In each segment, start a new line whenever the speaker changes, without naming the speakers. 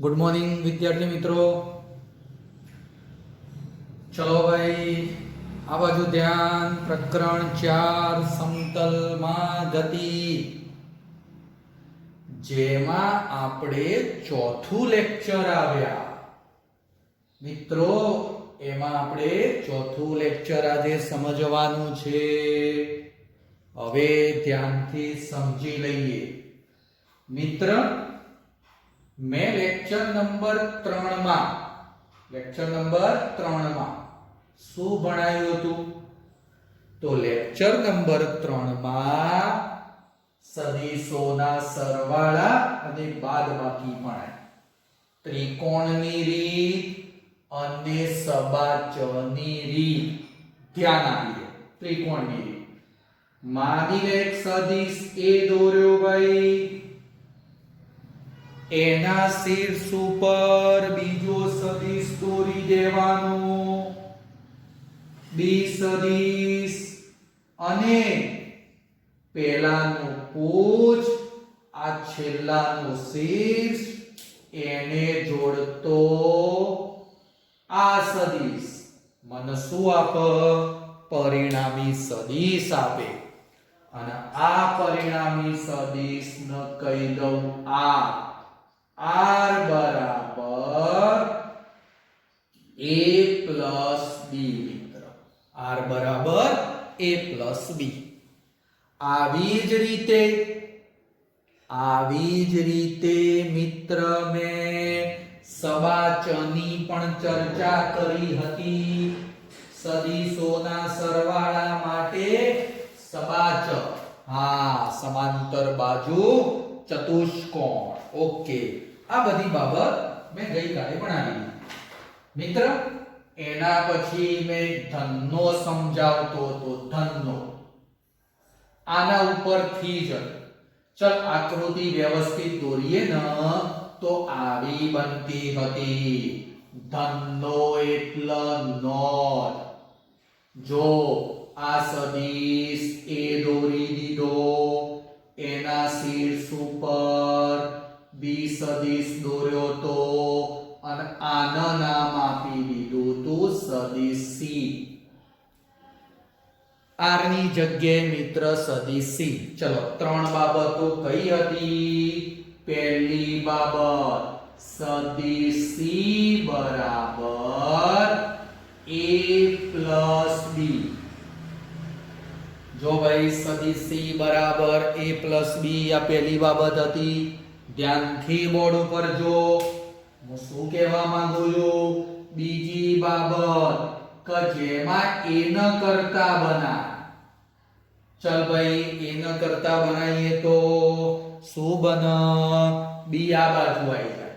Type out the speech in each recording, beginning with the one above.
Good morning विद्यार्थी मित्रों। चलो भाई आ बाजू ध्यान। प्रकरण 4 समतल में गति जेमा आपणे चौथुं लेक्चर आव्या मित्रों। एमा आपणे चौथुं लेक्चर आजे समजवानुं छे। हवे ध्यानथी समजी लईए मित्र। मैं लेक्चर नंबर 3 में शू भणाव्युं हतुं? तो लेक्चर नंबर 3 में सदिशोना सरवाळा अने बादबाकी भणाय, त्रिकोणनी रीत अने सबाचनी रीत। ध्यान आपीए त्रिकोणनी रीत। मानी लो एक सदिश ए दोर्यो भाई, एना शीर्ष पर बीजो सदिश दोरी देवानो, बी सदिश अने पेलानो पूछ आ छेल्लानो शीर्ष एने जोड़तो आ सदिश मन शुं आपे? परिणामी सदिश आपे। अने आ परिणामी सदिश न कही दઉં R बराबर a plus b Mitra. R बराबर a प्लस b। આવી જ રીતે મિત્ર મેં સબાચની પણ ચર્ચા કરી હતી। સદિશોના સરવાળા માટે સબાચ, હા, સમાંતર બાજુ ચતુષ્કોણ। ઓકે, આ બધી બાબત મેં ગઈકાલે ભણાવી મિત્ર। એના પછી મેં ધનનો સમજાવતો હતો, ધનનો આના ઉપરથી જ ચલ આકૃતિ વ્યવસ્થિત દોરીએ ન તો આવી બનતી હતી। ધનનો એટલે નોટ। જો આ સદિશ એ દોરી દીધો, એના શીર્ષ ઉપર બી સદિશ દોર્યો તો અને આનું નામ આપી દીધું તું સદિશ સી। આર ની જગ્યાએ મિત્ર સદિશ સી। ચલો 3 બાબતો કઈ હતી? પહેલી બાબત સદિશ સી બરાબર a પ્લસ બી। जो भाई सदिश C बराबर a प्लस b आ पहली बाबत हती। ध्यानथी बोर्ड पर जो હું શું કહેવા માંગુ છું? બીજી બાબત કે જેમાં a ન કરતા બનાય। ચલ ભાઈ a ન કરતા બનાવીએ તો શું બને? b આ બાજુ આવી જાય,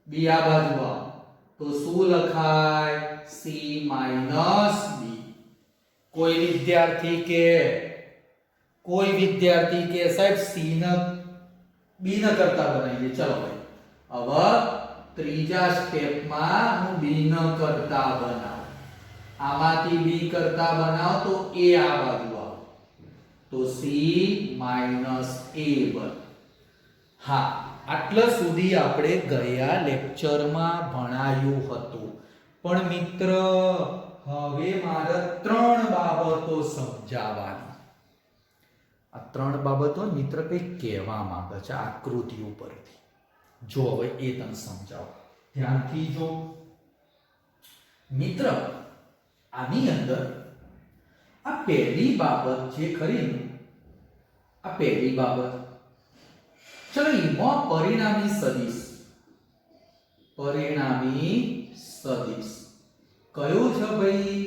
b આ બાજુ આવે તો શું લખાય? c minus b। कोई विद्यार्थी के साहब सी न बी न करता बनाइए। चलो भाई अब त्रीजा स्टेप में हूँ बी न करता बनाव। आमाती बी करता बनाव तो ए आ बाजू आओ तो सी माइनस ए बन। हाँ, आटला सुधी आपणे गया लेक्चर में भणाव्युं हतुं। पण मित्र હવે મારે 3 બાબતો સમજાવવાની। આ 3 બાબતો મિત્ર કંઈક કહેવા માંગે છે આકૃતિ ઉપરથી। જો હવે એ તને સમજાવો, ધ્યાનથી જો મિત્ર। આની અંદર આ પહેલી બાબત જે ખરી ને, આ પહેલી બાબત, ચલો એમાં પરિણામી સદિશ કયો છે ભાઈ?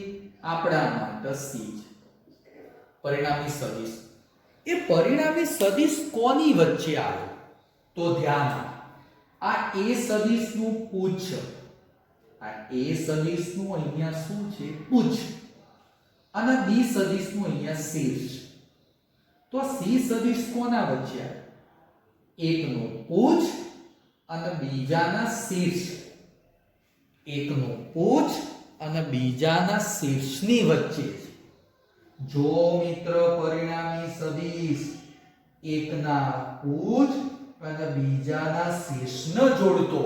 આપણા માટે સી છે પરિણામી સદિશ। એ પરિણામી સદિશ કોની વચ્ચે આવે? તો ધ્યાન આ એ સદિશનું પૂછ, આ એ સદિશનું અહીંયા શું છે? પૂછ। અને બી સદિશનું અહીંયા શીર્ષ। તો સી સદિશ કોના વચ્ચે આવે? એકનું પૂછ અને બીજાના શીર્ષ। એકનું પૂછ અને બીજાના શીર્ષની વચ્ચે। જો મિત્ર પરિણામી સદિશ એકના પૂછ અને બીજાના શીર્ષને જોડતો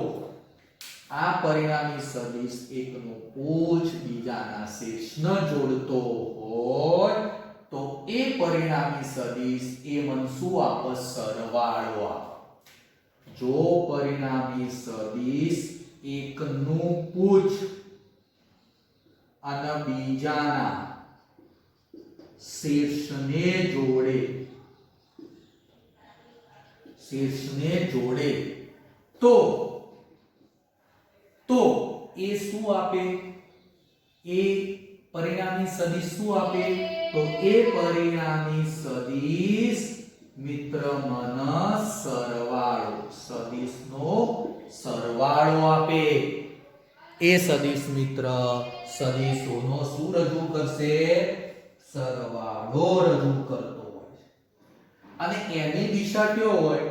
આ પરિણામી સદિશ એકનું પૂછ બીજાના શીર્ષને જોડતો હોય તો એ પરિણામી સદિશ એ મને શું આપે? સરવાળો આપે. જો પરિણામી સદિશ એકનું પૂછ અને બીજાના શીર્ષને જોડે તો એ શું આપે? એ પરિણામી સદિશ શું આપે? તો એ પરિણામી સદિશ મિત્ર મન સરવાળો, સદિશનો સરવાળો આપે. એ સદિશ મિત્ર સદિશોનો શું રજૂ કરશે? સરવાળો રજૂ કરતો હોય. અને એની દિશા કેવો હોય?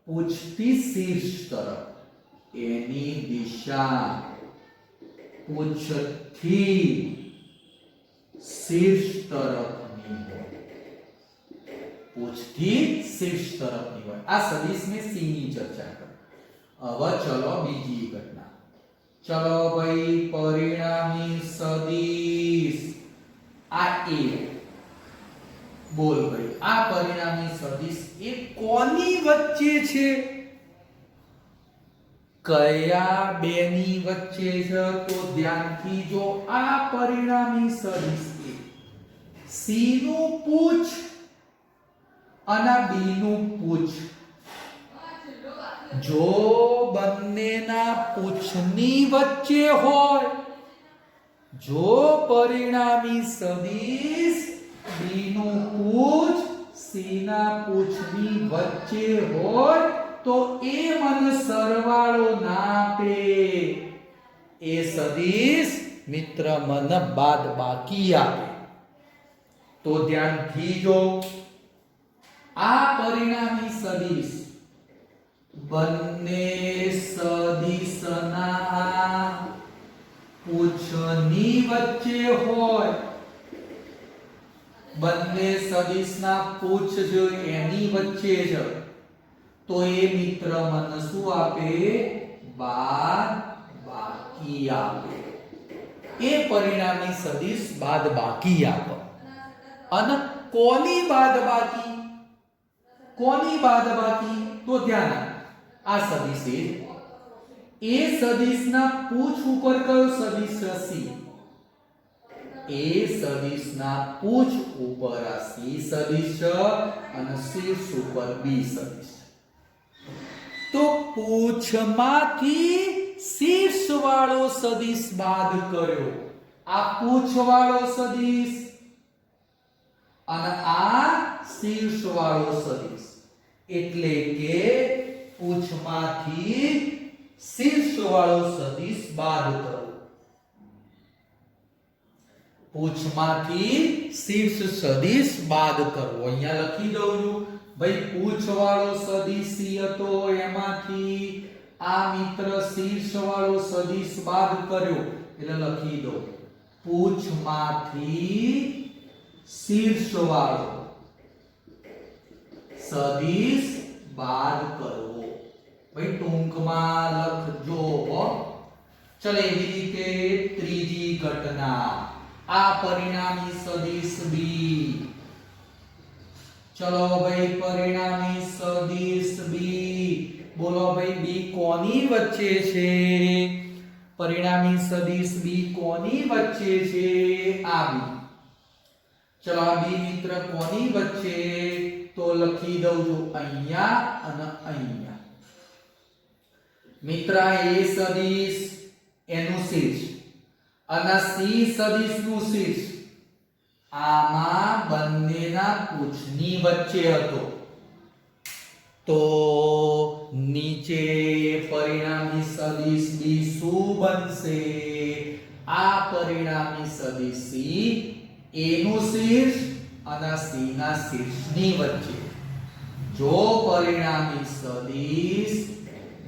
પૂછથી શીર્ષ તરફ. એની દિશા પૂછથી શીર્ષ તરફની હોય. પૂછથી શીર્ષ તરફની હોય. આ સદિશ में C ની ચર્ચા કરી. હવે ચલો બીજી ઘટના. ચલો ભાઈ, પરિણામી સદિશ આ એ. બોલ ભાઈ, આ પરિણામી સદિશ એ કોની વચ્ચે છે? કયા બેની વચ્ચે છે? તો ધ્યાનથી જો, આ પરિણામી સદિશ એ C નું પૂછ અને B નું પૂછ, જો બંનેના પૂછની વચ્ચે હોય, જો પરિણામી સદિશ B નું પૂછ C ના પૂછની વચ્ચે હોય તો એ મને સરવાળો ના આપે. એ સદિશ મિત્ર મને બાદબાકી આપે. તો ધ્યાનથી જો, આ પરિણામી સદિશ બંને સદિશના પૂછની વચ્ચે હોય, બંને સદિશના પૂછ જો એની વચ્ચે છે તો એ મિત્ર મને શું આપે? બાદબાકી આપે. એ પરિણામી સદિશ બાદબાકી આપે. અને કોની બાદબાકી? કોની બાદબાકી? તો ધ્યાન આપ, આ સદિશ એ સદિશના પૂછ ઉપર કયો સદિશ છે? C. એ સદિશના પૂછ ઉપર આ C સદિશ છે અને શીર્ષ ઉપર B સદિશ. તો પૂછમાંથી શીર્ષ વાળો સદિશ બાદ કર્યો. આ પૂછ વાળો સદિશ અને આ શીર્ષ વાળો સદિશ. એટલે કે પૂછમાંથી શીર્ષ વાળો સદિશ બાદ કરો. પૂછમાંથી શીર્ષ સદિશ બાદ કરવો. અહીંયા લખી દઉં છું ભાઈ, પૂછ વાળો સદિશ C હતો, એમાંથી આ મિત્ર શીર્ષ વાળો સદિશ બાદ કર્યો એટલે લખી દો પૂછમાંથી શીર્ષ વાળો સદિશ બાદ કરવો. ભાઈ ટૂંકમાં લખજો. ચલો એવી રીતે ત્રીજી ઘટના, આ પરિણામી સદિશ B. ચલો ભાઈ, પરિણામી સદિશ B. બોલો ભાઈ, B કોની વચ્ચે છે? પરિણામી સદિશ B કોની વચ્ચે છે? આ B. ચલો આ B મિત્ર કોની વચ્ચે? તો લખી દઉં છું અહીંયા અને અહીંયા. મિત્ર A સદિશ એનું શીર્ષ અને C સદિશ નું શીર્ષ આમાં બંનેના પૂછની વચ્ચે હતો. તો નીચે પરિણામી સદિશ B શું બનશે? આ પરિણામી સદિશ C A નું શીર્ષ અને C ના શીર્ષની વચ્ચે. જો પરિણામી સદિશ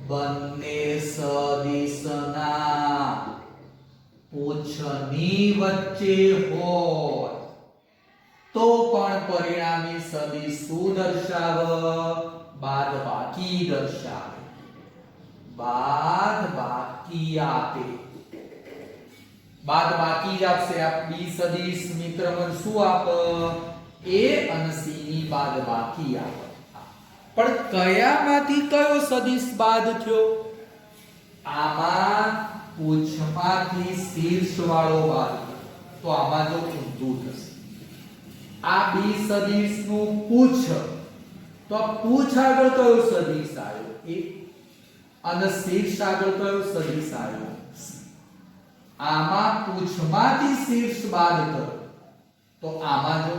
બંને સદિશના પૂછની વચ્ચે હોય તો પણ પરિણામી સદિશ શું દર્શાવે? બાદબાકી દર્શાવે. બાદ બાકી આપે. બાદ બાકી જ આપશે. આ બી સદિશ મિત્ર મને શું આપ? એ અને સી ની બાદ બાકી આપ. પણ કયામાંથી કયો સદિશ બાદ થયો? આમાં પૂછમાંથી શીર્ષ વાળો બાદ. તો આમાં જો ઊંધું થશે. આ બી સદિશ નું પૂછ, તો પૂછ આગળ કયો સદિશ આવ્યો? એ અને શીર્ષ આગળ કયો સદિશ આવ્યો? આમાં પૂછમાંથી શીર્ષ બાદ કરો તો આમાં જો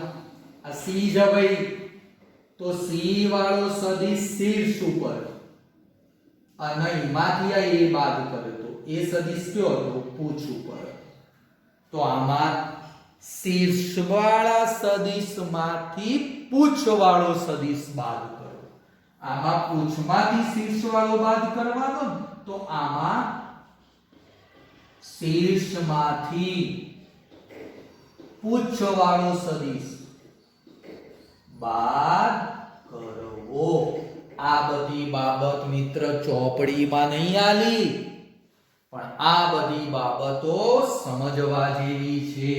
આ સી જ ભાઈ, તો સી વાળો સદિશ શીર્ષ ઉપર અને એમાંથી આ એ બાદ કરે તો એ સદિશ કયો હતો? પૂછ ઉપર. તો આમાં શીર્ષ વાળા સદિશમાંથી પૂછ વાળો સદિશ બાદ કરો. આમાં પૂછમાંથી શીર્ષ વાળો બાદ કરવાનો, તો આમાં શીર્ષમાંથી પૂછ વાળો સદિશ બાદ કરવો. આ બધી બાબત મિત્ર ચોપડીમાં નહીં આલી, પણ આ બધી બાબતો સમજવા જેવી છે.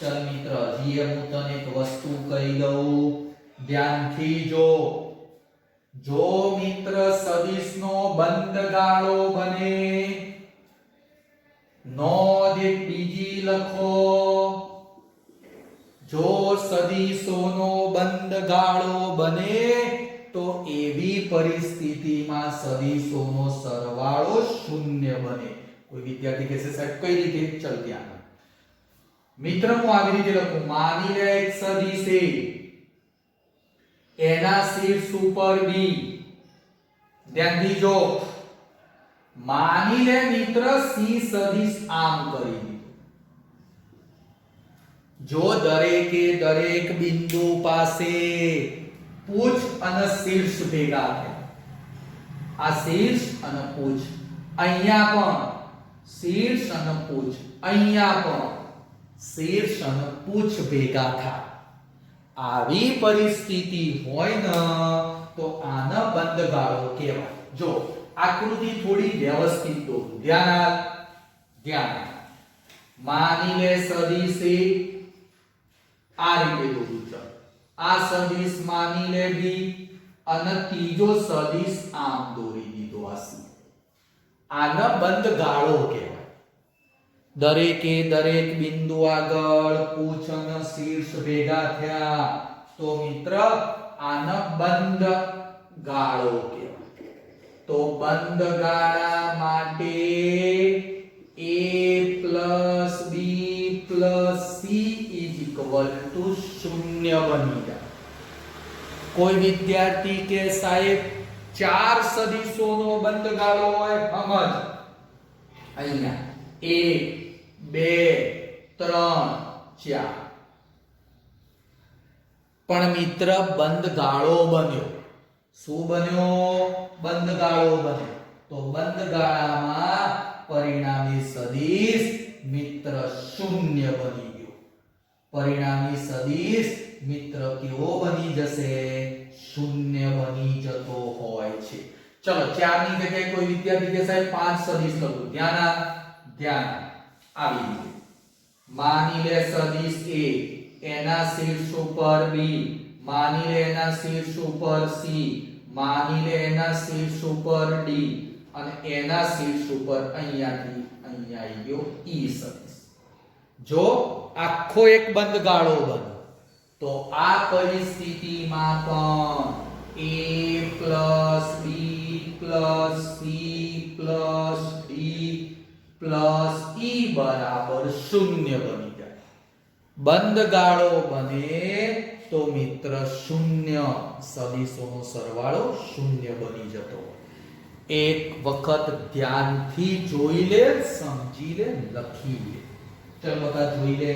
ચલ મિત્ર, હજી હું તને એક વસ્તુ કહી દઉં, ધ્યાનથી જો. જો મિત્ર સદિશનો બંધ ગાળો બને, નોંધ એક બીજી લખો. જો સદિશોનો બંધ ગાળો બને તો એવી પરિસ્થિતિમાં સદિશોનો સરવાળો શૂન્ય બને. કોઈ વિદ્યાર્થી કહેશે સાહેબ કઈ રીતે? ચલ ધ્યાન. મિત્ર હું આવી રીતે લખું, માની લે એક સદિશ એ, એના શીર્ષ ઉપર બી. ધ્યાનથી જો, માની લે મિત્ર સી સદિશ આમ કરી દીધું. જો દરેકે દરેક બિંદુ પાસે પૂછ અને શીર્ષ ભેગા થયા. આ શીર્ષ અને પૂછ, અહીંયા પણ શીર્ષ અને પૂછ, અહીંયા પણ શીર્ષ અને પૂછ ભેગા થાય. આવી પરિસ્થિતિ હોય ને તો આને બંધ ગાળો કહેવાય. જો આકૃતિ થોડી વ્યવસ્થિત દોરું. ધ્યાન. માની લે સદિશ એ આ રીતે દોરું છે. આ સદિશ માની લે બી અને ત્રીજો સદિશ આમ દોરી દીધો આ સી. આને બંધ ગાળો કહેવાય. દરેકે દરેક બિંદુ આગળ પૂછ અને શીર્ષ ભેગા થયા તો મિત્ર આને બંધ ગાળો કહેવાય. તો બંધ ગાળા માટે a plus b plus c is equal to 0 બની જાય. કોઈ વિદ્યાર્થી કે સાહેબ ચાર સદિશોનો બંધ ગાળો હોય, સમજ. અહીંયા 1 2 3 4. પણ મિત્ર બંધ ગાળો બન્યો. શું બન્યો? બંધ ગાળો બન્યો. તો બંધ ગાળામાં પરિણામી સદિશ મિત્ર 0 બની ગયો. પરિણામી સદિશ મિત્ર કેવો બની જશે? 0 બની જતો હોય છે. ચલો 4 ની જગ્યાએ કોઈ વિદ્યાર્થી કે સાહેબ 5 સદિશ લખું. ધ્યાન આવી રીતે. માની લે સદિશ a, એના શીર્ષ ઉપર b, માની લે એના શીર્ષ ઉપર c, માની લે એના શીર્ષ ઉપર d અને એના શીર્ષ ઉપર અહીંયાથી અહીંયા આવી ગયો e સદિશ. જો આખો એક બંધ ગાળો બને તો આ પરિસ્થિતિમાં પણ a b c d e બરાબર 0 બની જાય. બંધ ગાળો બને તો મિત્ર 0, સદિશોનો સરવાળો 0 બની જતો. એક વખત ધ્યાનથી જોઈ લે, સમજી લે, લખી લે. ચલો બધા જોઈ લે.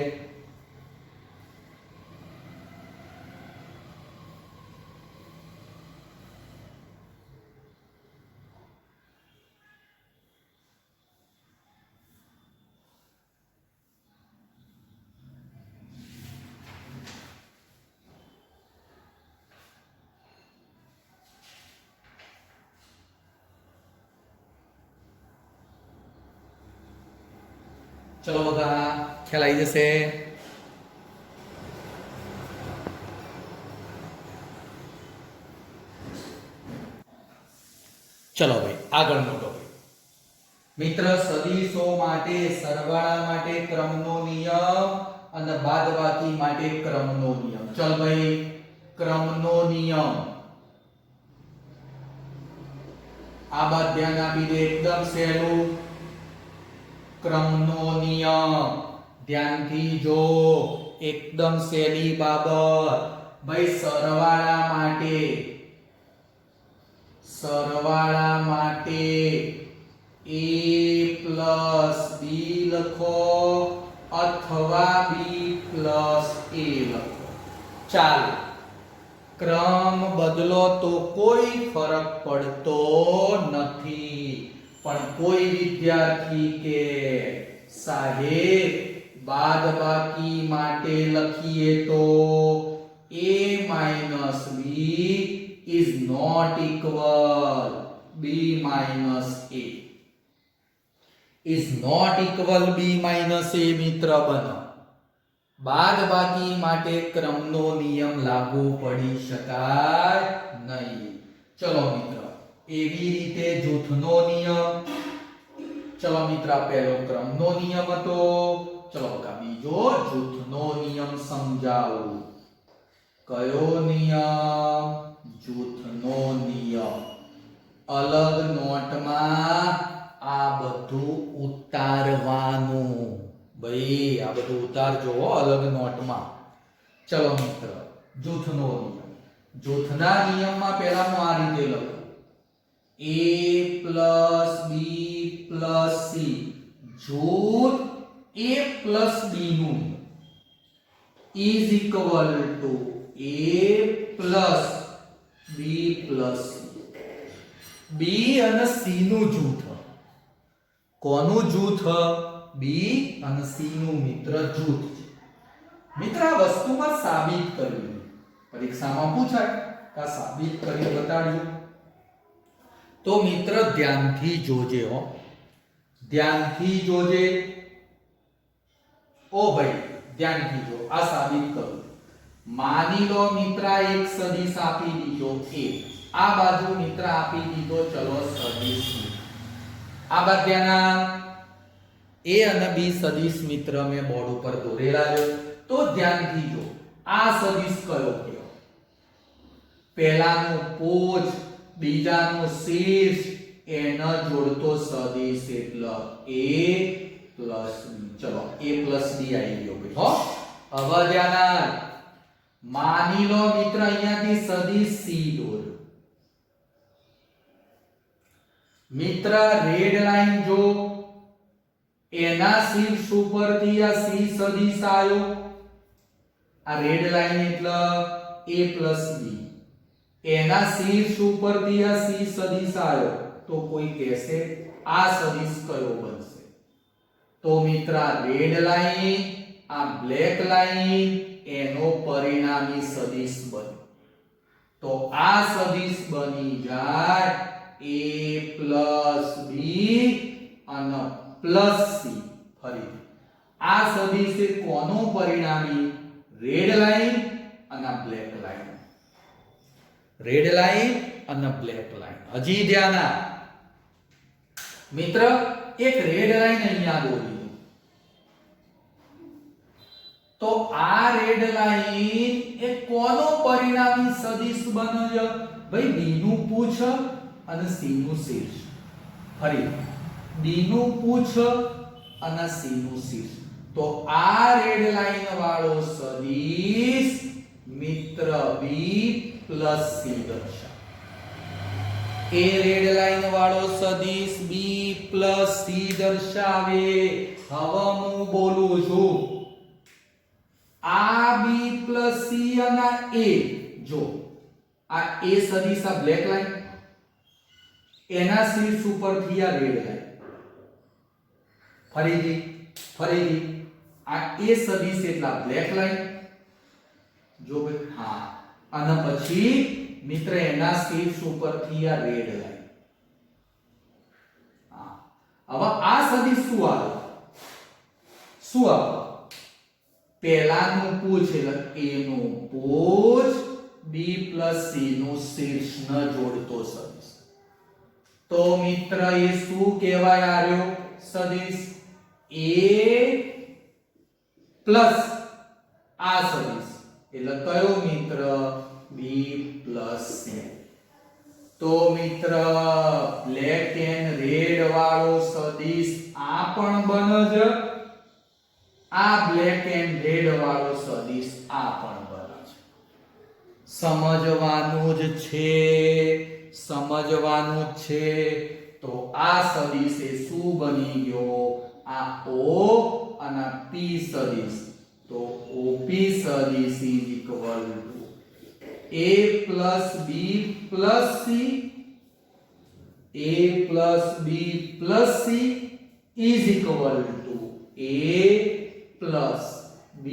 ચલો બધા ખ્યાલ આવી જશે. ચલો ભાઈ આગળનો ટોપિક. મિત્ર સદીશો માટે સરવાળા માટે ક્રમનો નિયમ અને બાદબાકી માટે ક્રમનો નિયમ. ચલ ભાઈ ક્રમનો નિયમ આ બાદ ધ્યાન આપી દે, એકદમ સહેલું. ક્રમનો નિયમ ધ્યાનથી જો, એકદમ સહેલી બાબત. ભાઈ સરવાળા માટે a plus b લખો અથવા b plus a લખો. ચાલો ક્રમ બદલો તો કોઈ ફરક પડતો નથી, પણ કોઈ વિદ્યાર્થી કે સાહેબ બાદબાકી માટે લખીએ તો a minus b is not equal b minus a is not equal b minus a. મિત્ર બનો બાદબાકી માટે ક્રમનો નિયમ લાગુ પડી શકાય નહીં. ચલો મિત્ર એવી રીતે જૂથનો નિયમ. ચલો મિત્ર પહેલો ક્રમનો નિયમ હતો. ચલો બીજો જૂથનો નિયમ સમજાવું. કયો નિયમ? જૂથનો નિયમ. અલગ નોટમાં આ બધું ઉતારવાનું. ભાઈ આ બધું ઉતારજો અલગ નોટમાં. ચલો મિત્ર જૂથનો નિયમ. જૂથના નિયમમાં પહેલાનું આ રીતે લખો a plus b plus c. જૂથ a plus b નું is equal to a plus b plus c. b અને c નું જૂથ. કોનું જૂથ? b અને c નું મિત્ર જૂથ છે. મિત્ર આ વસ્તુમાં સાબિત કરવી. પરીક્ષામાં પૂછાય કે આ સાબિત કરી બતાડજો. તો મિત્ર ધ્યાનથી જોજે હો, ધ્યાનથી જોજે. ઓ ભાઈ ધ્યાનથી જો, આ સાબિત કરું. માની લો મિત્ર એક સદિશ આપી દીધો a, આ બાજુ મિત્ર આપી દીધો ચલો સદિશ. આ બાદ ધ્યાન a અને b સદિશ મિત્ર મેં બોર્ડ ઉપર દોરેલા છે. તો ધ્યાનથી જો આ સદિશ કયો કયો? પહેલાનું પોચ, બીજાનું શીર્ષ, એનો જોડતો સદિશ એટલે a plus b. ચલો a plus b આવી ગયો ભાઈ હો. હવે ધ્યાન માની લો મિત્ર અહીંયાથી સદિશ c દોર્યો. મિત્ર રેડ લાઈન જો, એના શીર્ષ ઉપરથી આ c સદિશ આવ્યો. આ રેડ લાઈન એટલે a plus b. એના શીર્ષ ઉપરથી આ c સદિશ આવ્યો. તો કોઈ કહેશે આ સદિશ કયો બનશે? તો મિત્ર આ રેડ લાઈન, આ બ્લેક લાઈન એનો પરિણામી સદિશ બને. તો આ સદિશ બની જાય a plus b અને plus c. ફરીથી આ સદિશ એ કોનો પરિણામી? રેડ લાઈન અને બ્લેક લાઈન. રેડ લાઈન અને બ્લેક લાઈન. હજી ધ્યાન આપ મિત્ર, એક રેડ લાઈન અહીંયા દોરી. તો આ રેડ લાઈન એ કોનો પરિણામી સદિશ બને છે? ભાઈ b નું પૂછ અને c નું શીર્ષ. ફરી b નું પૂછ અને c નું શીર્ષ. તો આ રેડ લાઈન વાળો સદિશ મિત્ર b plus c દર્શાવે. એ રેડ લાઈન વાળો સદિશ b plus c દર્શાવે. હવે હું બોલું છું આ b plus c અને a. જો આ a સદિશ આ બ્લેક લાઈન, એના શીર્ષ ઉપરથી આ રેડ લાઈન. ફરીથી આ a સદિશ એટલે બ્લેક લાઈન. જો ભાઈ હા, અને પછી મિત્ર એના શીર્ષ ઉપરથી આ રેડ લાઈન. હા હવે આ સદિશ શું આવે? શું આપો પહેલાનું પૂછ એટલે a નું પૂછ b + c નું શીર્ષ ન જોડતો સદિશ તો મિત્ર એ શું કહેવાય આર્યો સદિશ a પ્લસ આ સદિશ એટલે કયો મિત્ર b + c તો મિત્ર બ્લેક એન્ડ રેડ વાળો સદિશ આ પણ બને છે આ બ્લેક એન્ડ રેડ વાળો સદિશ આ પણ બને છે સમજવાનું જ છે તો આ સદિશ એ શું બની ગયો આ o અને p સદિશ તો OP સદિશ = a plus b plus c a plus b plus c is equal to a plus b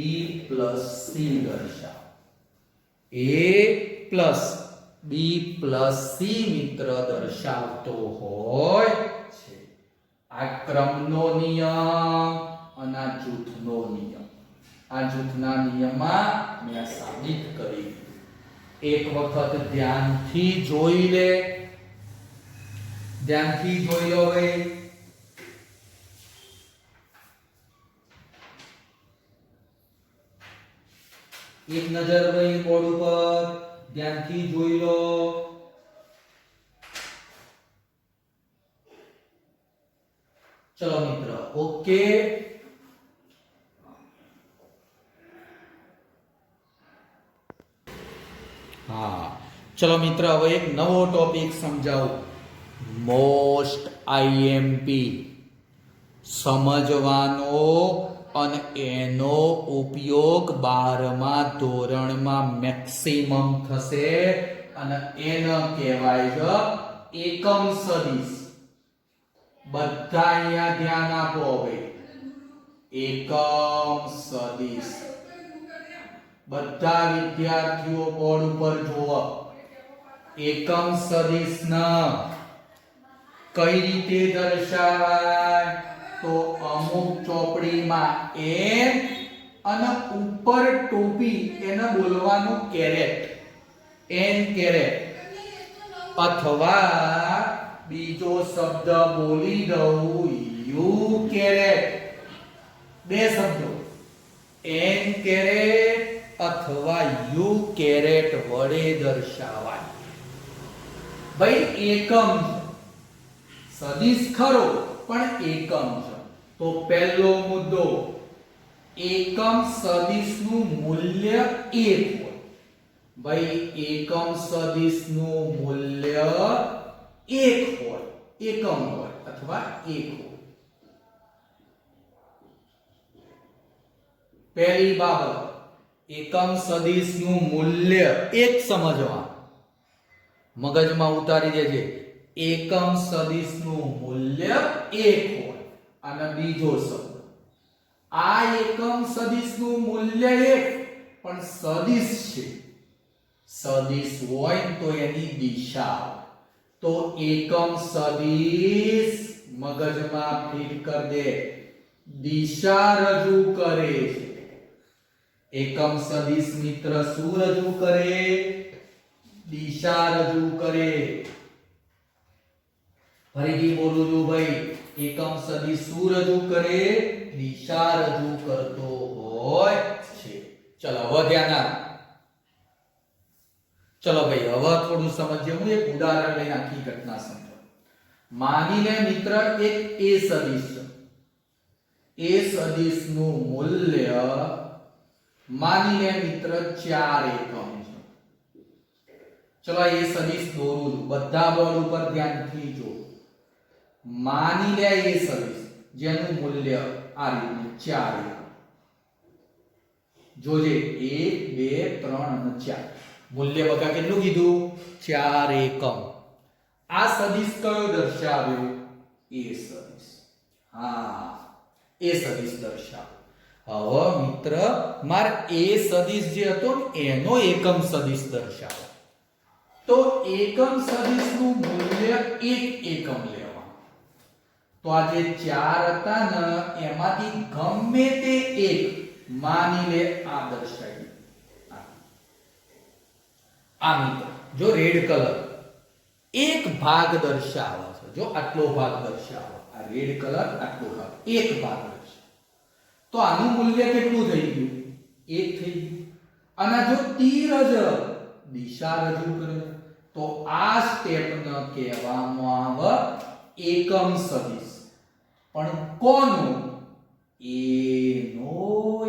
plus c દર્શાવો a plus b plus c મિત્ર દર્શાવતો હોય છે આ ક્રમનો નિયમ અને આ જૂથનો નિયમ આ જૂથના નિયમમાં મેં સાબિત કરી એક વખત ધ્યાનથી જોઈ લો ભાઈ એક નજર ભાઈ બોર્ડ ઉપર ધ્યાનથી જોઈ લો ચલો મિત્ર ઓકે હા ચલો મિત્ર હવે એક નવો ટોપિક સમજાવું મોસ્ટ IMP સમજવાનો અને એનો ઉપયોગ 12મા ધોરણમાં મેક્સિમમ થશે અને એને કહેવાય છે એકમ સદિશ બધા અહીંયા ધ્યાન આપો હવે એકમ સદિશ બધા વિદ્યાર્થીઓ બોર્ડ ઉપર જુઓ એકમ સદિશના કઈ રીતે દર્શાવાય તો અમુક ચોપડીમાં એમ અને ઉપર ટોપી એને બોલવાનું કેરેટ એન કેરેટ અથવા બીજો શબ્દ બોલી દઉં યુ કેરેટ બે શબ્દો એન કેરેટ અથવા યુ કેરેટ વડે દર્શાવાય ભાઈ એકમ સદિશ ખરો પણ એકમ છે તો પહેલો મુદ્દો એકમ સદિશનું મૂલ્ય 1 હોય ભાઈ એકમ સદિશનું મૂલ્ય 1 હોય એકમ હોય અથવા 1 હોય પહેલી બાબત એકમ સદિશનું મૂલ્ય 1 સમજવા મગજમાં ઉતારી દેજે એકમ સદિશનું મૂલ્ય 1 હોય અને બીજો શબ્દ આ એકમ સદિશનું મૂલ્ય 1 પણ સદિશ છે સદિશ હોય તો એની દિશા તો એકમ સદિશ મગજમાં ફિટ કર દે દિશા રજૂ કરે છે એકમ સદિશ મિત્ર શું રજૂ કરે દિશા રજૂ કરે ફરીથી બોલું છું ભાઈ એકમ સદિશ શું રજૂ કરે દિશા રજૂ કરતો હોય છે ચલો હવે ધ્યાન આપ ચલો ભાઈ હવે થોડું સમજીએ હું એક ઉદાહરણ લઈને આખી ઘટના સમજો માની લે મિત્ર એક a સદિશ છે a સદિશનું મૂલ્ય માની લે મિત્ર 4 એકમ છે ચલો a સદિશ દોરું છું બધા બોર્ડ ઉપર ધ્યાનથી જો માની લે a સદિશ જેનું મૂલ્ય આ રીતનું 4 એકમ જોજે 1 2 3 અને 4 મૂલ્ય બકા કેટલું કીધું 4 એકમ આ સદિશ કયો દર્શાવ્યો a સદિશ હા a સદિશ દર્શાવ્યો હવે મિત્ર માર a સદિશ જે હતો ને એનો એકમ સદિશ દર્શાવો તો એકમ સદિશનું મૂલ્ય 1 એકમ લેવા તો આ જે 4 હતા ને એમાંથી ગમે તે એક માની લે આ દર્શાવી આ મિત્ર જો રેડ કલર એક ભાગ દર્શાવે છે, જો આટલો ભાગ દર્શાવે, આ રેડ કલર આટલો ભાગ એક ભાગ દર્શાવે, તો આનું મૂલ્ય કેટલું થઈ ગયું? 1 થઈ ગયું. અને જો તીર જ દિશા રજૂ કરે તો આ સ્ટેપને કહેવામાં આવે એકમ સદિશ. પણ કોનો? એનો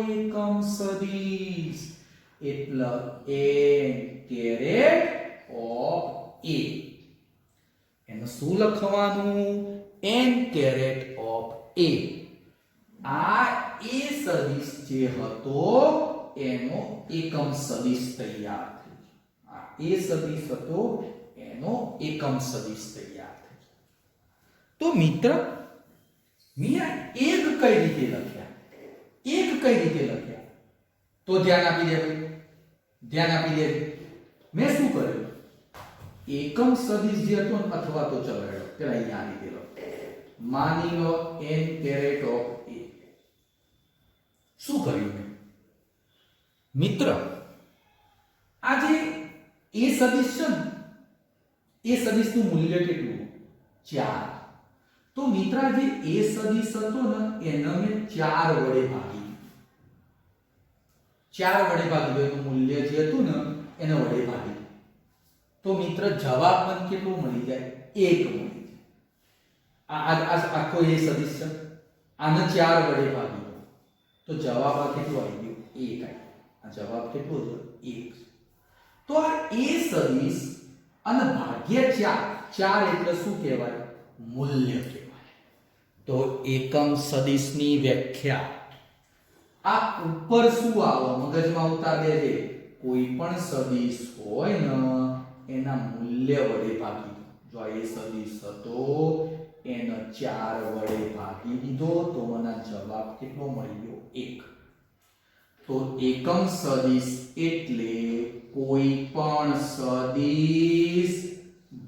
એકમ સદિશ. એટલે n કેરેટ ઓફ a. એને શું લખવાનું? n caret of a. આ a સદિશ જે હતો એનો એકમ સદિશ તૈયાર થઈ ગયો. આ a સદિશ હતો એનો એકમ સદિશ તૈયાર થઈ ગયો. તો મિત્ર મેં એક કઈ રીતે લખ્યા? એક કઈ રીતે લખ્યા? તો ધ્યાન આપી દેવું, ધ્યાન આપી દેવું. મેં શું કર્યું? એકમ સદિશ જે હતો ને અથવા તો ચલો પેલા અહીંયા આવી ગયેલો, માની લો n કેરેટ ઓફ a. શું કર્યું મેં? મિત્ર આ જે a સદિશ છે ને એ સદિશનું મૂલ્ય કેટલું? 4. તો મિત્ર જે a સદિશ હતો ને એને મેં 4 વડે ભાગી, 4 વડે ભાગી એનું મૂલ્ય જે હતું ને એને વડે ભાગી. તો મિત્ર જવાબ મને કેટલું મળી જાય? 1 મળી જાય. આ આખો a સદિશ છે, આને 4 વડે ભાગી તો જવાબ આ કેટલો આવી ગયો? 1 આવી. આ જવાબ કેટલો છે? 1. તો આ a સદિશ અને ભાગ્યા 4 એટલે શું કહેવાય? મૂલ્ય કહેવાય. તો એકમ સદિશની વ્યાખ્યા આ ઉપર શું આવે મગજમાં ઉતાર દેજે. કોઈ પણ સદિશ હોય ને એના મૂલ્ય વડે ભાગી. જો આ a સદિશ હતો એને 4 વડે ભાગી દીધો તો મને જવાબ કેટલો મળી ગયો? 1. તો એકમ સદિશ એટલે કોઈ પણ સદિશ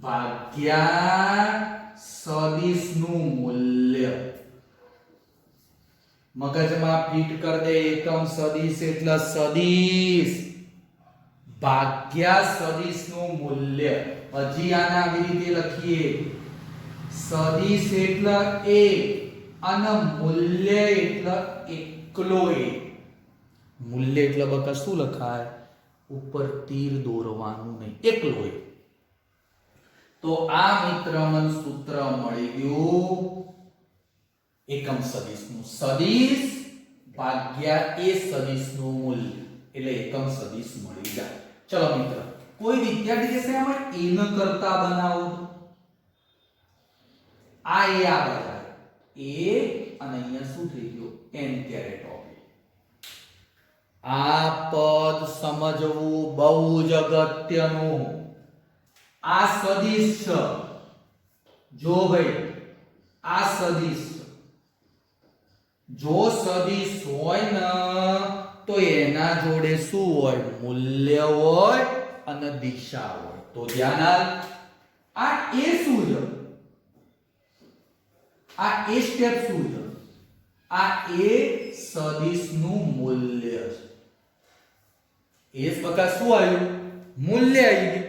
ભાગ્યા સદિશનું મૂલ્ય. મગજમાં ફિટ કર દે. એકમ સદિશ એટલે સદિશ ભાગ્યા સદિશનું મૂલ્ય. હજી આને આવી રીતે લખીએ, સદિશ એટલે a અને મૂલ્ય એટલે એકલો a. મૂલ્ય એટલે બકા શું લખાય? ઉપર તીર દોરવાનું નહીં, એકલો a. તો આ મિત્ર મને સૂત્ર મળી ગયું એકમ સદિશનું. સદિશ ભાગ્યા a સદિશનું મૂલ્ય એટલે એકમ સદિશ મળી જાય. ચલો મિત્ર, કોઈ વિદ્યાર્થી કહેશે આમાં a ન કરતા બનાવો. આ a આ બધા a અને અહીંયા શું થઈ ગયું? n caret of a. આ પદ સમજવું બહુ જ અગત્યનું. આ સદિશ છે, જો ભાઈ આ સદિશ, જો સદિશ હોય ને તો એના જોડે શું હોય? મૂલ્ય હોય અને દિશા હોય. તો ધ્યાન આપ, આ a શું છે? આ a સ્ટેપ શું છે? આ a સદિશનું મૂલ્ય છે. એ બકા શું આવ્યું? મૂલ્ય આવી ગયું.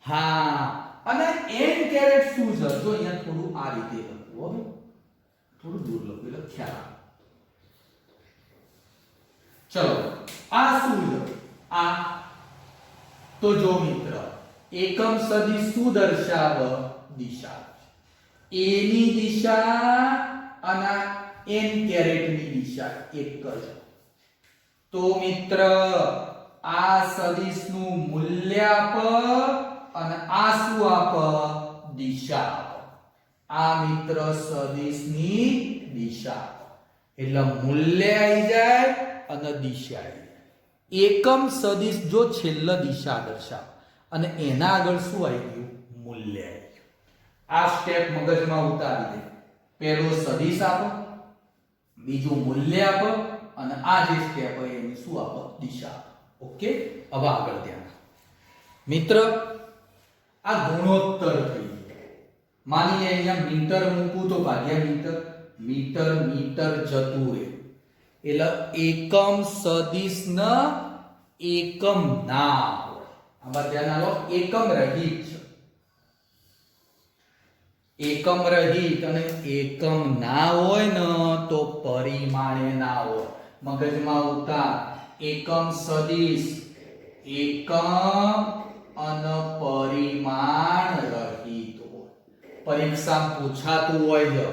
હા, અને n કેરેટ શું છે? જો અહીંયા થોડું આ રીતે લખવું, હવે થોડું દૂર લખવું એટલે ખ્યાલ આવે. ચલો આ શું છે? આ તો જો મિત્ર એકમ સદિશ શું દર્શાવે? દિશા. a ની દિશા અને n કેરેટ ની દિશા એક જ. તો મિત્ર આ સદિશનું મૂલ્ય આપ અને આ શું આપ? દિશા આપ. આ મિત્ર સદિશની દિશા. એટલે મૂલ્ય આવી જાય અને દિશા આવી જાય. એકમ સદિશ જો છેલ્લે દિશા દર્શાવે અને એના આગળ શું આવી ગયું? મૂલ્ય આવી ગયું. આ સ્ટેપ મગજમાં ઉતારી દે. પહેલો સદિશ આપો, બીજું મૂલ્ય આપો અને આ જે સ્ટેપ હોય એની શું આપો? દિશા આપો. ઓકે, હવે આગળ ધ્યાન. મિત્ર આ ગુણોત્તર થઈ ગયો. માની લે અહીંયા મીટર મૂકું તો ભાગ્યા મીટર, મીટર મીટર જતું રહે, એટલે એકમ સદિશના એકમ ના હોય. આમાં ધ્યાન આલો, એકમ રહિત છે. એકમ રહિત અને એકમ ના હોય ને તો પરિમાણે ના હોય. મગજમાં ઉતાર, એકમ સદિશ એકમ અને પરિમાણ રહિત હોય. પરીક્ષામાં પૂછાતું હોય છે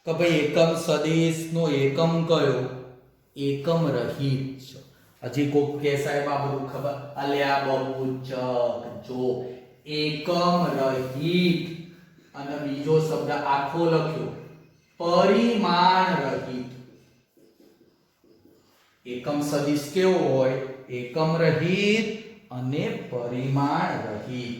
કે ભાઈ એકમ સદિશ નો એકમ કયો? એકમ રહિત છે. હજી કોક કે સાહેબ આ બધું ખબર, અલ્યા બહુ ચક જો એકમ રહિત અને બીજો શબ્દ આખો લખ્યો પરિમાણ રહિત. એકમ સદિશ કેવો હોય? એકમ રહિત અને પરિમાણ રહિત.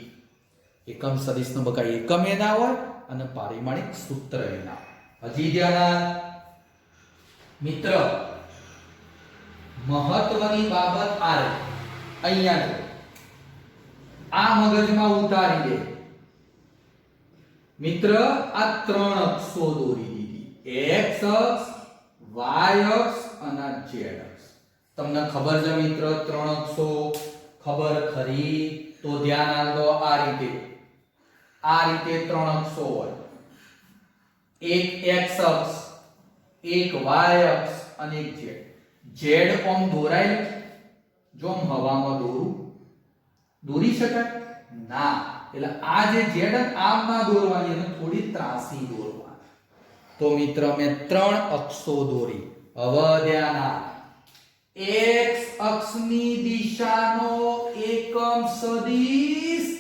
એકમ સદિશ નો બકા એકમ એ ના હોય અને પારિમાણિક સૂત્ર એ ના હોય. હજી ધ્યાન મિત્ર, મહત્વની બાબત આ અહીંયા જો આ મગજમાં ઉતારી દે મિત્ર. આ ત્રણ અક્ષો દોરી દીધી, x અક્ષ, y અક્ષ અને z અક્ષ. તમને ખબર છે મિત્ર ત્રણ અક્ષો? ખબર ખરી? તો ધ્યાન આપો. આ રીતે ત્રણ અક્ષો હોય, એક x અક્ષ, એક y અક્ષ અને એક z. z ઓમ દોરાય? જો હવામાં દોરી શકાય ના. એટલે આ જે z આમ ના દોરવાની, એને થોડી ત્રાસી દોરવાની. તો મિત્ર મેં ત્રણ અક્ષો દોરી. હવે ધ્યાન આપ, x અક્ષની દિશાનો એકમ સદિશ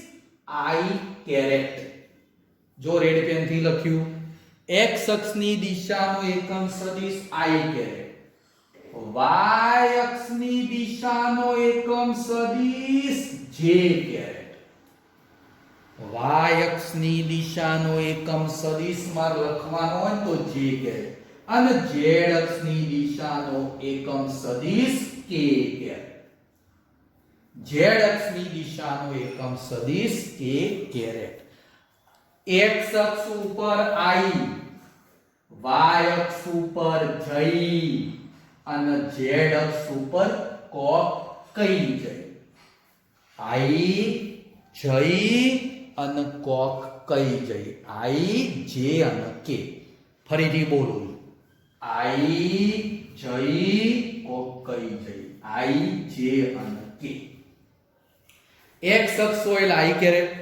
i કેરેટ. જો રેડ પેન થી લખ્યું, x અક્ષની દિશાનો એકમ સદિશ i કેરેટ, y અક્ષની દિશાનો એકમ સદિશ j કેરેટ. y અક્ષની દિશાનો એકમ સદિશ માં લખવાનો હોય તો j કેરેટ, અને z અક્ષની દિશાનો એકમ સદિશ k કેરેટ. z અક્ષની દિશાનો એકમ સદિશ k કેરેટ. x અક્ષ ઉપર i, y અક્ષ ઉપર j અને z અક્ષ ઉપર કોક કઈ j. i j અને કોક કઈ j. i j અને k. ફરીથી બોલું, i j કોક કઈ j, i j અને k. x અક્ષ હોય એટલે i કેરેટ,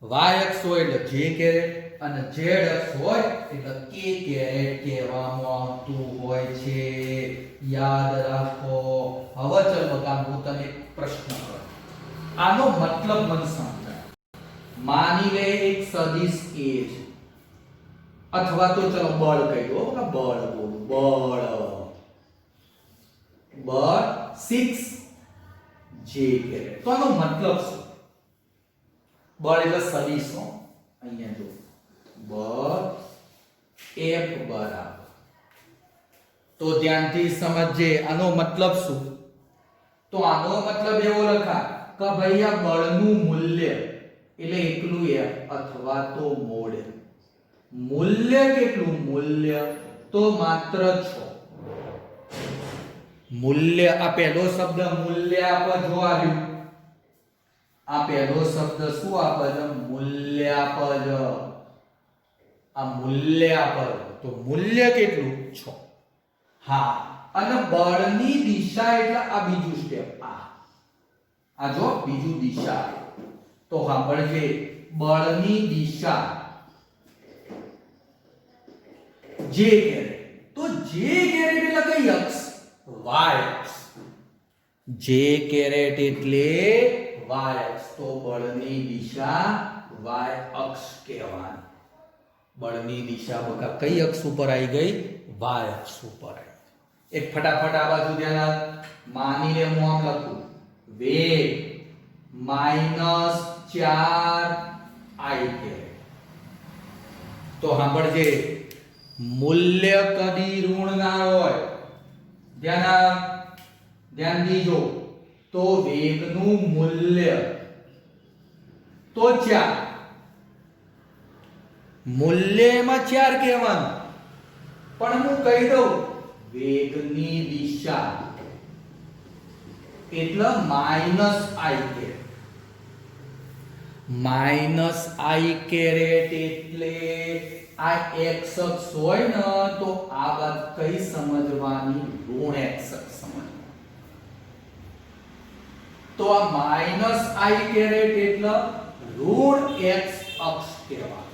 y અક્ષ હોય એટલે j કેરેટ અને z અક્ષ હોય એટલે k કેરેટ કહેવામાં આવતું હોય છે. યાદ રાખો. હવે ચલ બકા હું તને એક પ્રશ્ન કરું, આનો મતલબ મને સમજાય. માની લે એક સદિશ a છે, અથવા તો ચલો બળ કહી દો, બળ બોલું, બળ 6j કેરેટ. તો આનો મતલબ શું? બળ એટલે સદિશ નો. અહીંયા જો બળ F બરાબર, તો ધ્યાનથી સમજજે આનો મતલબ શું. તો આનો મતલબ એવો લખા કે ભાઈ આ બળનું મૂલ્ય એટલે એકલું F અથવા તો મોડ. મૂલ્ય કેટલું? મૂલ્ય તો માત્ર 6. મૂલ્ય, આ પહેલો શબ્દ મૂલ્ય આપો. જો આવ્યું આ પહેલો શબ્દ શું આપે છે? મૂલ્ય આપે છે. આ મૂલ્ય આપે તો મૂલ્ય કેટલું? 6. હા, અને બળની દિશા એટલે આ બીજું સ્ટેપ. આ જો બીજું દિશા. તો સાંભળજે, બળની દિશા j કેરેટ. તો j કેરેટ એટલે કઈ અક્ષ? y અક્ષ. j કેરેટ એટલે y અક્ષ. તો બળની દિશા y અક્ષ કહેવાની. બળની દિશા બકા કઈ અક્ષ ઉપર આવી ગઈ? y અક્ષ ઉપર આવી. એક ફટાફટ આ બાજુ ધ્યાન આપ. માની લે હું આમ લખું, વેગ -4i કેરેટ. તો સાંભળજે, મૂલ્ય કદી ઋણ ના હોય. ધ્યાન દીજો. તો વેગનું મૂલ્ય તો 4 મૂલ્યમાં 4 કહેવાનું, પણ હું કહી દઉં વેગની દિશા એટલે -i કે -i કેરેટ એટલે આ x અક્ષ હોય ને તો આ વાત કઈ સમજવાની? ઋણ x અક્ષ સમજવાની. તો આ -i કેરેટ એટલે ઋણ x અક્ષ કહેવાય.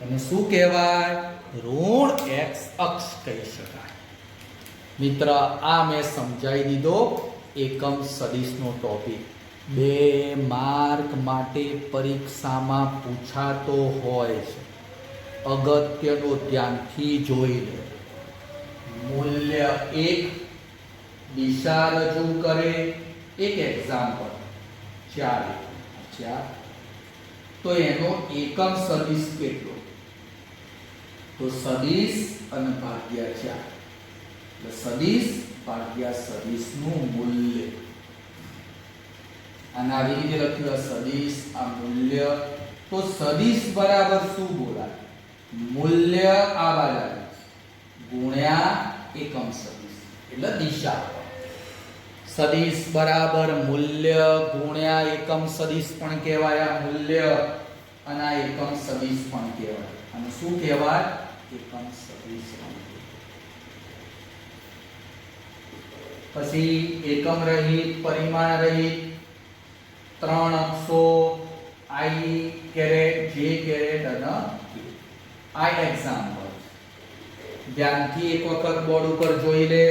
એને શું કહેવાય? ઋણ x અક્ષ કહી શકાય. મિત્ર, આ મેં સમજાવી દીધો એકમ સદિશનો ટોપિક. 2 માર્ક માટે પરીક્ષામાં પૂછાતો હોય છે. અગત્યનું ધ્યાનથી જોઈ લે. મૂલ્ય 1 દિશા રજૂ કરે. એક એક્ઝામ્પલ 4 તો એનો એકમ સદિશ કેટલો? તો સદિશ અને ભાગ્યા 4 એટલે સદિશ ભાગ્યા સદિશનું મૂલ્ય. અને આવી રીતે લખ્યું સદિશ આ મૂલ્ય. તો સદિશ બરાબર શું બોલાય? મૂલ્ય આ બાજુ ગુણ્યા એકમ સદિશ એટલે દિશા. સદિશ બરાબર મૂલ્ય ગુણ્યા એકમ સદિશ પણ કહેવાય. આ મૂલ્ય અને આ એકમ સદિશ પણ કહેવાય. અને શું કહેવાય? એકમ સદિશ. પછી એકમ રહિત, પરિમાણ રહિત 3 અક્ષો i કેરેટ, j કેરેટ અને આ એક્ઝામ્પલ. ધ્યાનથી એક વખત બોર્ડ ઉપર જોઈ લે.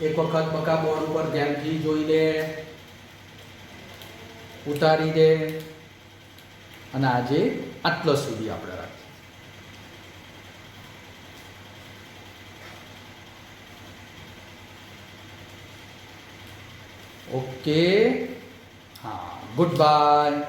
એક વખત બકા બોર્ડ ઉપર ધ્યાનથી જોઈ લે, ઉતારી દે. અને આજે આટલો સુધી આપણે રાખીએ. ઓકે, હા, ગુડ બાય.